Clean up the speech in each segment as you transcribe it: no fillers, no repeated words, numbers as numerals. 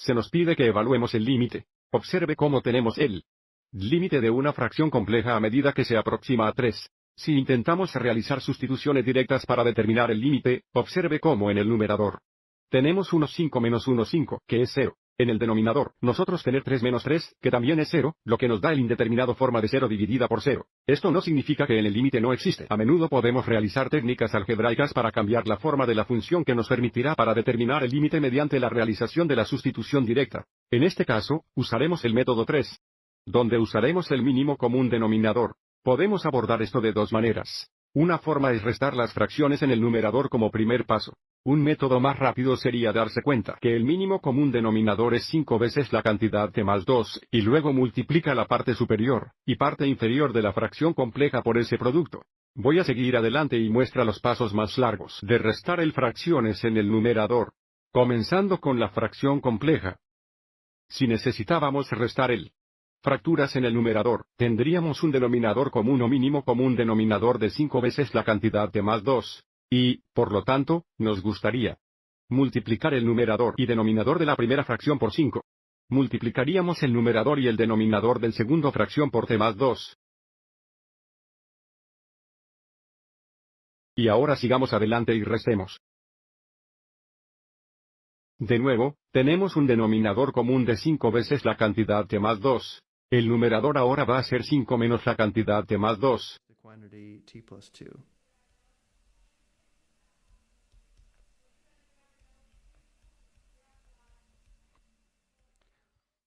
se nos pide que evaluemos el límite. Observe cómo tenemos el límite de una fracción compleja a medida que se aproxima a 3. Si intentamos realizar sustituciones directas para determinar el límite, observe cómo en el numerador tenemos 1 5 menos 1 5, que es 0. En el denominador, nosotros tener 3 menos 3, que también es 0, lo que nos da el indeterminado forma de 0 dividida por 0. Esto no significa que en el límite no existe. A menudo podemos realizar técnicas algebraicas para cambiar la forma de la función que nos permitirá para determinar el límite mediante la realización de la sustitución directa. En este caso, usaremos el método 3, donde usaremos el mínimo común denominador. Podemos abordar esto de dos maneras. Una forma es restar las fracciones en el numerador como primer paso. Un método más rápido sería darse cuenta que el mínimo común denominador es 5 veces la cantidad t más 2, y luego multiplica la parte superior y parte inferior de la fracción compleja por ese producto. Voy a seguir adelante y muestra los pasos más largos de restar el fracciones en el numerador. Comenzando con la fracción compleja. Si necesitábamos restar el fracturas en el numerador, tendríamos un denominador común o mínimo común denominador de 5 veces la cantidad t más 2. Y, por lo tanto, nos gustaría multiplicar el numerador y denominador de la primera fracción por 5. Multiplicaríamos el numerador y el denominador del segundo fracción por t más 2. Y ahora sigamos adelante y restemos. De nuevo, tenemos un denominador común de 5 veces la cantidad t más 2. El numerador ahora va a ser 5 menos la cantidad t más 2.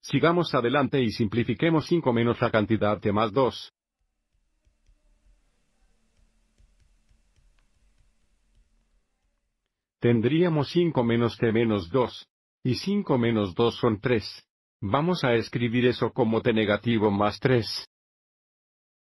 Sigamos adelante y simplifiquemos 5 menos la cantidad t más 2. Tendríamos 5 menos t menos 2. Y 5 menos 2 son 3. Vamos a escribir eso como t negativo más 3.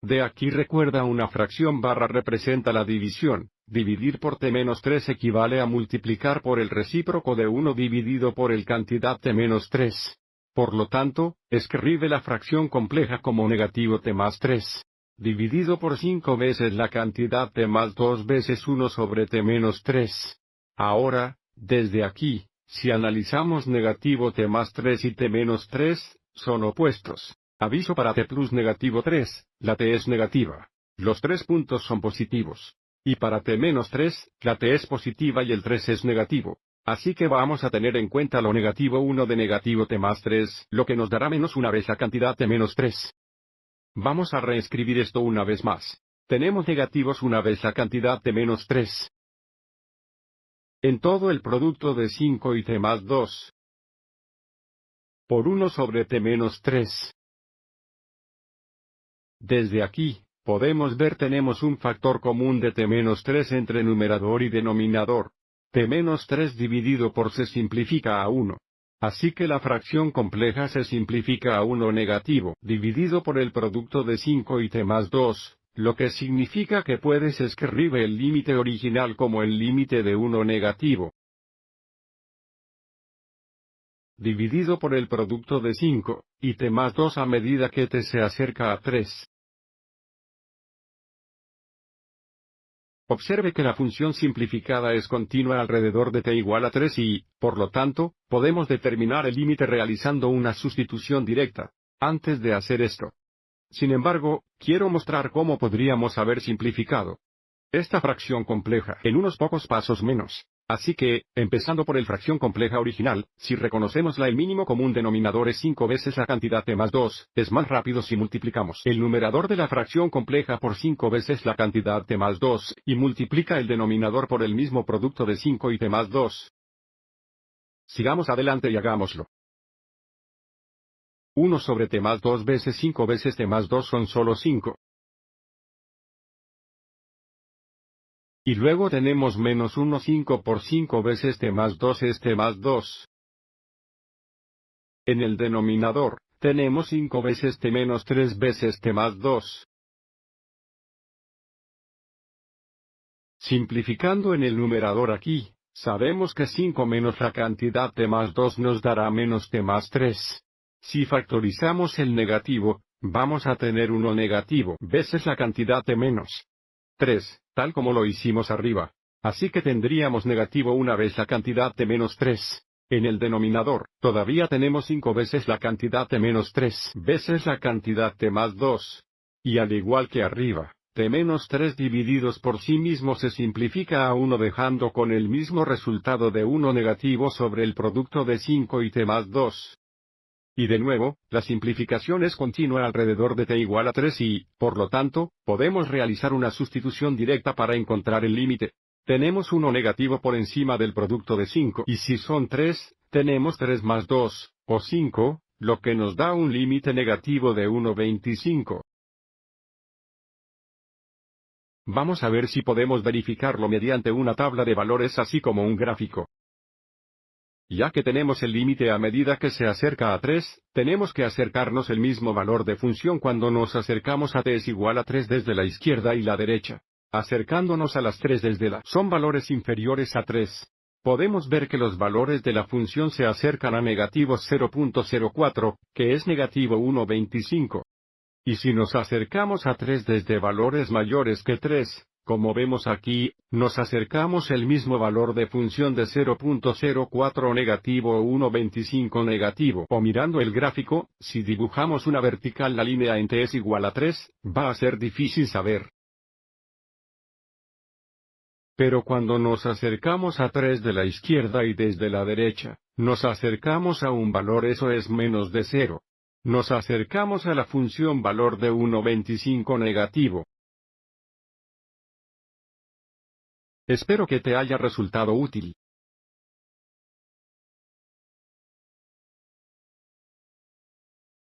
De aquí recuerda una fracción barra representa la división. Dividir por t menos 3 equivale a multiplicar por el recíproco de 1 dividido por el cantidad t menos 3. Por lo tanto, escribe la fracción compleja como negativo t más 3. Dividido por 5 veces la cantidad t más 2 veces 1 sobre t menos 3. Ahora, desde aquí, si analizamos negativo t más 3 y t menos 3, son opuestos. Aviso para t plus negativo 3, la t es negativa. Los 3 puntos son positivos. Y para t menos 3, la t es positiva y el 3 es negativo. Así que vamos a tener en cuenta lo negativo 1 de negativo t más 3, lo que nos dará menos una vez la cantidad t menos 3. Vamos a reescribir esto una vez más. Tenemos negativos una vez la cantidad t menos 3. En todo el producto de 5 y t más 2. Por 1 sobre t menos 3. Desde aquí, podemos ver tenemos un factor común de t menos 3 entre numerador y denominador. T menos 3 dividido por se simplifica a 1. Así que la fracción compleja se simplifica a 1 negativo, dividido por el producto de 5 y t más 2, lo que significa que puedes escribir el límite original como el límite de 1 negativo, dividido por el producto de 5, y t más 2 a medida que t se acerca a 3. Observe que la función simplificada es continua alrededor de t igual a 3 y, por lo tanto, podemos determinar el límite realizando una sustitución directa. Antes de hacer esto, sin embargo, quiero mostrar cómo podríamos haber simplificado esta fracción compleja en unos pocos pasos menos. Así que, empezando por el fracción compleja original, si reconocemos el mínimo común denominador es 5 veces la cantidad t más 2, es más rápido si multiplicamos el numerador de la fracción compleja por 5 veces la cantidad t más 2, y multiplica el denominador por el mismo producto de 5 y t más 2. Sigamos adelante y hagámoslo. 1 sobre t más 2 veces 5 veces t más 2 son solo 5. Y luego tenemos menos 1 5 por 5 veces t más 2 es t más 2. En el denominador, tenemos 5 veces t menos 3 veces t más 2. Simplificando en el numerador aquí, sabemos que 5 menos la cantidad t más 2 nos dará menos t más 3. Si factorizamos el negativo, vamos a tener 1 negativo veces la cantidad t menos 3, tal como lo hicimos arriba. Así que tendríamos negativo una vez la cantidad t menos 3. En el denominador, todavía tenemos 5 veces la cantidad t menos 3 veces la cantidad t más 2. Y al igual que arriba, t menos 3 divididos por sí mismo se simplifica a 1 dejando con el mismo resultado de 1 negativo sobre el producto de 5 y t más 2. Y de nuevo, la simplificación es continua alrededor de t igual a 3 y, por lo tanto, podemos realizar una sustitución directa para encontrar el límite. Tenemos 1 negativo por encima del producto de 5 y si son 3, tenemos 3 más 2, o 5, lo que nos da un límite negativo de 1,25. Vamos a ver si podemos verificarlo mediante una tabla de valores así como un gráfico. Ya que tenemos el límite a medida que se acerca a 3, tenemos que acercarnos el mismo valor de función cuando nos acercamos a t es igual a 3 desde la izquierda y la derecha. Acercándonos a las 3 desde la son valores inferiores a 3. Podemos ver que los valores de la función se acercan a negativo 0,04, que es negativo 1,25. Y si nos acercamos a 3 desde valores mayores que 3, como vemos aquí, nos acercamos el mismo valor de función de 0,04 negativo o 1,25 negativo. O mirando el gráfico, si dibujamos una vertical la línea en t es igual a 3, va a ser difícil saber. Pero cuando nos acercamos a 3 de la izquierda y desde la derecha, nos acercamos a un valor eso es menos de 0. Nos acercamos a la función valor de 1,25 negativo. Espero que te haya resultado útil.